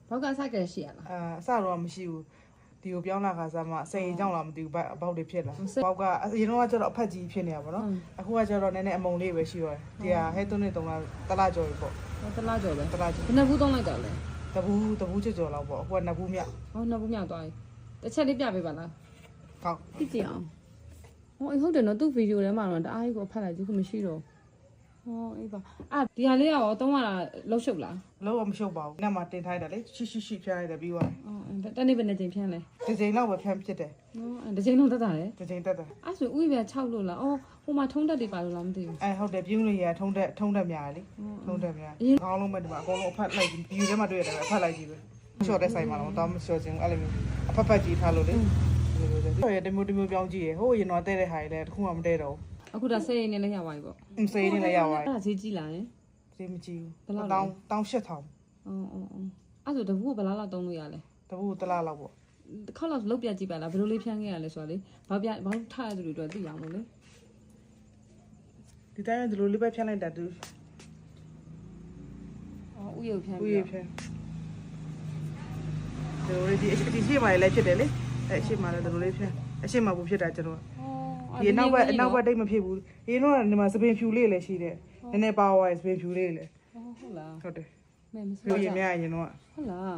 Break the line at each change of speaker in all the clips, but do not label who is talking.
ဘောက်ကစကြရှိရလား
အစတော့မရှိဘူးဒီကိုပြောင်းလာခါစားမှစိန်ကြောင့်လားမသိဘူးဘောက်တွေဖြစ်လာဘောက်ကအရင်တော့ကျတော့အဖက်ကြီးဖြစ်နေတာပေါ့နော်အခုကကျတော့နည်းနည်းအမုံလေးပဲရှိတော့တယ်ဒီဟာဟဲ့3နှစ်3လတလားကျော်ပြီပေါ့
တလားကျော်ပဲ
တလားကျော်
ဘယ်နှစ်ဘူးသုံးလိုက်တော့လဲ
တဘူးကျော်လောက်ပေါ့အခုက2ဘူးမြောက်
ဟောနှစ်ဘူးမြောက်သွားပြီတစ်ချက်လေးပြပေးပါလား
ကောင်း
ကြည့်ကြည့်အောင်ဟောဟုတ်တယ်နော်သူ့ဗီဒီယိုထဲမှာတော့တအားကြီးကိုဖတ်လိုက်ကြည့်ခုမရှိတော့ဟောအေးပါဒီဟာလေးရောသုံးရတာလှုပ်ရှုပ်လား
လုံးဝမရှုပ်ပါဘူးနောက်မှတင်ထားရတယ်လေရှိဖြားရတယ်ပြီးသွား
တနေ့ပဲနေချိန်ဖြန်းလဲ
ဒီချိန်လောက်ပဲဖြန်းဖြစ်တယ်
ဒီချိန်လုံးတက်တာလေ
ဒီချိန်တက်တယ်
အဲ့ဆိုဥယျာဉ်6လို့လားအော်ဟိုမှာထုံးတက်တွေပါလို့လားမသိဘူး
ဟုတ်တယ်ပြင်းလို့ရထုံးတက်များလေထုံးတက်များခေါင်းလုံးမဲ့ဒီမှာအကုန်လုံးအဖက်လိုက်ပြီးယူထဲမှာတွေ့ရတယ်အဖက်လိုက်ကြည့်ပဲရှော့တဲ့ဆိုင်မှာတော့မရှော့ခြင်းအဲ့လိုမျိုးအဖက်ကြီးထားလို့လေဆိုရတမျိုးပြောင်းကြည့်ရဟိုရင်တော့တဲ့တဲ့ဟာတွေလည်းတခုမှမတဲ့တော့
အခုဒါစိတ်ရင်းနဲ့လည်းရပါပြီပေါ့
စိတ်နေလည်းရပါ
အဲ့ဒါဈေးကြီးလာရင်
ဈေးမကြည့်ဘူး
ဘယ်လောက်လဲ
တောင်း8000
အဲ့ဆိုတဘူးကဘယ်လောက်သုံးလို့ရလဲ
တဘူးတလားလောက်ပေါ့
တစ်ခေါက်လောက်လုတ်ပြကြည့်ပါလားဘယ်လိုလေးဖြန်းခဲ့ရလဲဆိုတော့လေဘာလို့ထားရသူတွေတော့သိအောင်လို့လေ
ဒီတိုင်းဒီလိုလေးပဲဖြန်းလိုက်တာသူ
အော်ဥယျာဉ်ဖြန်း
ဦး
ပြီး
ရဖြန်းဒီလိုလေးဒီရှေ့မှာလည်းဖြစ်တယ်လေအဲ့ရှေ့မှာလည်းဒီလိုလေးဖြန်းအရှေ့မှာဘူးဖြစ်တာကျွန်တော်ဒီနောက်ဘက်တိတ်မဖြစ်ဘူးဒီတော့ဒီမှာစပင်ဖြူလေးလည်းရှိတယ်နည်းနည်းပါဝါစပင်ဖြူလေးလည်း
ဟုတ်လား
ဟုတ်တယ်
မဲမစ
ပြရင်များရင်တော့
ဟုတ်လား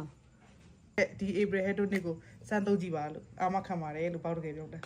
ဒီ April head to နှစ်ကိုစမ်းသုံးကြည့်ပါလို့အာမခံပါတယ်လို့ပေါ့တကယ်ပြောတယ်